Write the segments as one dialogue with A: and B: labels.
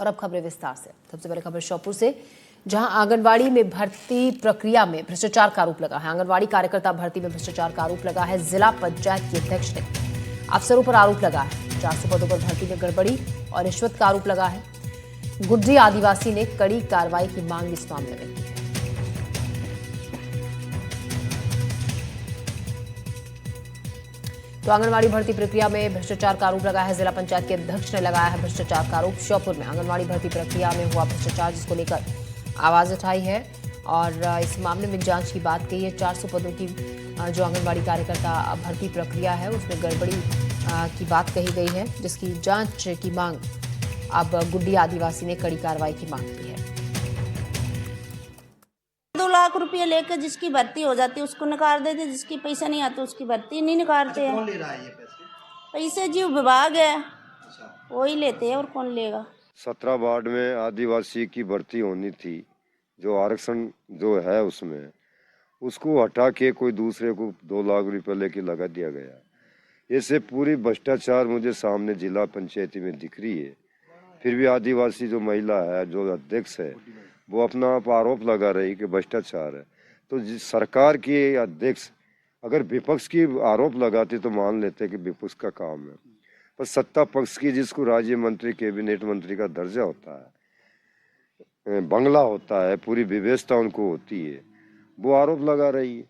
A: और अब खबरें विस्तार से। सबसे पहले खबर श्योपुर से, जहां आंगनवाड़ी में भर्ती प्रक्रिया में भ्रष्टाचार का आरोप लगा है। आंगनवाड़ी कार्यकर्ता भर्ती में भ्रष्टाचार का आरोप लगा है। जिला पंचायत के अध्यक्ष ने अफसरों पर आरोप लगा है। 400 पदों पर भर्ती में गड़बड़ी और रिश्वत का आरोप लगा है। गुड्डी आदिवासी ने कड़ी कार्रवाई की मांग इस मामले में की है। तो आंगनवाड़ी भर्ती प्रक्रिया में भ्रष्टाचार का आरोप लगा है। जिला पंचायत के अध्यक्ष ने लगाया है भ्रष्टाचार का आरोप। श्योपुर में आंगनवाड़ी भर्ती प्रक्रिया में हुआ भ्रष्टाचार, जिसको लेकर आवाज उठाई है और इस मामले में जांच की बात कही है। 400 पदों की जो आंगनवाड़ी कार्यकर्ता भर्ती प्रक्रिया है उसमें गड़बड़ी की बात कही गई है, जिसकी जांच की मांग अब गुड्डी आदिवासी ने कड़ी कार्रवाई की मांग की है।
B: 2 लाख रुपये लेकर जिसकी भर्ती हो जाती है उसको नकार देते, जिसकी पैसा नहीं आता उसकी भर्ती नहीं नकारते हैं।
C: कौन ले रहा है ये
B: पैसे जीव विभाग है, वही लेते हैं और कौन लेगा।
D: 17 वार्ड में आदिवासी की भर्ती होनी थी, जो आरक्षण जो है उसमें उसको हटा के कोई दूसरे को 2 लाख रुपए लेके लगा दिया गया। ऐसे पूरी भ्रष्टाचार मुझे सामने जिला पंचायती में दिख रही है। फिर भी आदिवासी जो महिला है, जो अध्यक्ष है, वो अपना आरोप लगा रही कि भ्रष्टाचार है। तो सरकार की अध्यक्ष अगर विपक्ष की आरोप लगाते तो मान लेते कि विपक्ष का काम है, पर सत्ता पक्ष की जिसको राज्य मंत्री कैबिनेट मंत्री का दर्जा होता है, बंगला होता है, पूरी व्यवस्था उनको होती है, वो आरोप लगा रही है।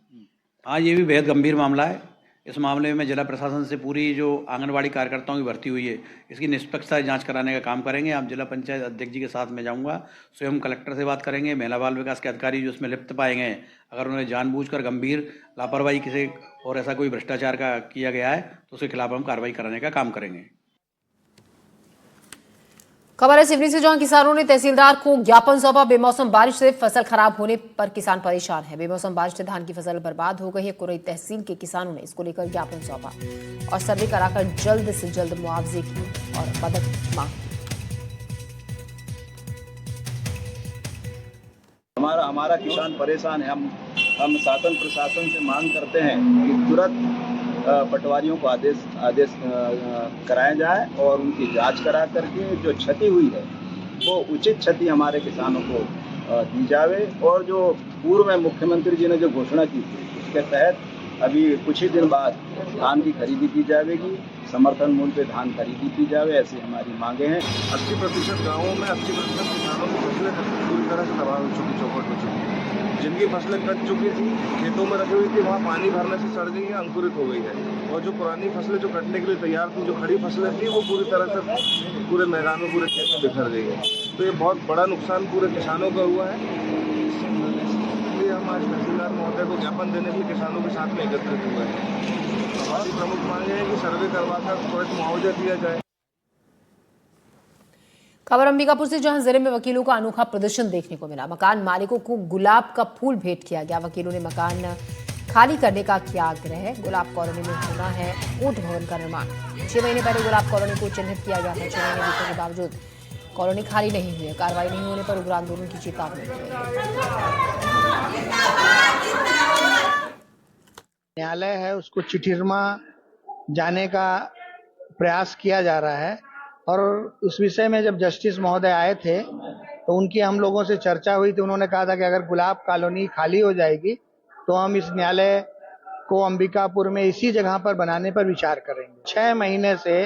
C: हाँ, ये भी बेहद गंभीर मामला है। इस मामले में जिला प्रशासन से पूरी जो आंगनवाड़ी कार्यकर्ताओं की भर्ती हुई है इसकी निष्पक्षता जांच कराने का काम करेंगे। आप जिला पंचायत अध्यक्ष जी के साथ में जाऊंगा, स्वयं कलेक्टर से बात करेंगे। महिला बाल विकास के अधिकारी जो इसमें लिप्त पाए गए हैं, अगर उन्हें जानबूझकर गंभीर लापरवाही किसी और ऐसा कोई भ्रष्टाचार का किया गया है तो उसके खिलाफ हम कार्रवाई कराने का काम करेंगे।
A: खबर है सिवनी से, जहां किसानों ने तहसीलदार को ज्ञापन सौंपा। बेमौसम बारिश से फसल खराब होने पर किसान परेशान है। बेमौसम बारिश से धान की फसल बर्बाद हो गई है। कुरई तहसील के किसानों ने इसको लेकर ज्ञापन सौंपा और सर्वे कराकर जल्द से जल्द मुआवजे की और मदद मांगी।
E: हमारा किसान परेशान है। हम शासन प्रशासन से मांग करते हैं कि तुरंत पटवारियों को आदेश कराया जाए और उनकी जांच करा करके जो क्षति हुई है वो उचित क्षति हमारे किसानों को दी जावे। और जो पूर्व में मुख्यमंत्री जी ने जो घोषणा की थी उसके तहत अभी कुछ ही दिन बाद धान की खरीदी की जाएगी, समर्थन मूल्य पे धान खरीदी की जावे, ऐसी हमारी मांगे हैं।
F: 80% गाँवों में 80% किसानों की फसलें पूरी तरह से तबाह हो चुकी, चौपट हो चुकी है। जिनकी फसलें कट चुकी थी, खेतों में रखी हुई थी, वहाँ पानी भरने से सड़ गई है, अंकुरित हो गई है। और जो पुरानी फसलें जो कटने के लिए तैयार थी, जो खड़ी फसलें थी, वो पूरी तरह से पूरे मैदान में, पूरे खेत में बिखर गई है। तो ये बहुत बड़ा नुकसान पूरे किसानों का हुआ है। इसलिए हम आज तहसीलदार महोदय को ज्ञापन देने के लिए किसानों के साथ में एकत्रित हुए हैं। हमारी प्रमुख मांग है कि सर्वे करवाकर त्वरित मुआवजा दिया जाए।
A: खबर अंबिकापुर से, जहां जिले में वकीलों का अनोखा प्रदर्शन देखने को मिला। मकान मालिकों को गुलाब का फूल भेंट किया गया। वकीलों ने मकान खाली करने का किया आग्रह। गुलाब कॉलोनी में होना है ऊंट भवन का निर्माण। 6 महीने पहले गुलाब कॉलोनी को चिन्हित किया गया था। 6 महीने बीतने के बावजूद कॉलोनी खाली नहीं हुई है। कार्रवाई नहीं होने पर उग्र आंदोलन की चेतावनी दी गई।
G: न्यायालय है उसको चिठिरमा जाने का प्रयास किया जा रहा है और उस विषय में जब जस्टिस महोदय आए थे तो उनकी हम लोगों से चर्चा हुई थी। उन्होंने कहा था कि अगर गुलाब कॉलोनी खाली हो जाएगी तो हम इस न्यायालय को अंबिकापुर में इसी जगह पर बनाने पर विचार करेंगे। 6 महीने से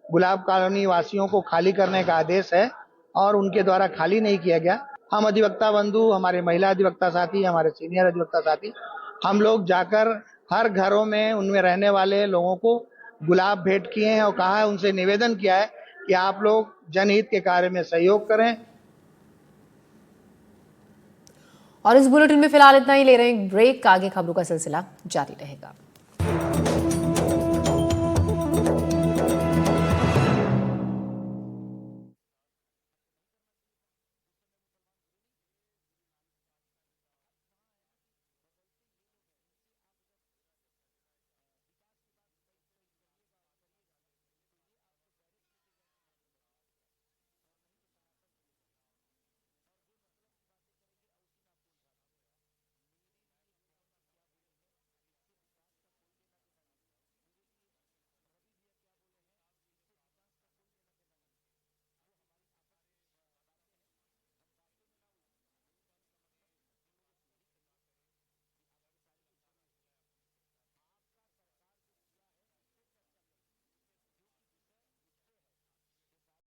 G: गुलाब कॉलोनी वासियों को खाली करने का आदेश है और उनके द्वारा खाली नहीं किया गया। हम अधिवक्ता बंधु, हमारे महिला अधिवक्ता साथी, हमारे सीनियर अधिवक्ता साथी, हम लोग जाकर हर घरों में उनमें रहने वाले लोगों को गुलाब भेंट किए हैं और कहा है, उनसे निवेदन किया है कि आप लोग जनहित के कार्य में सहयोग करें।
A: और इस बुलेटिन में फिलहाल इतना ही। ले रहे हैं ब्रेक, आगे खबरों का सिलसिला जारी रहेगा।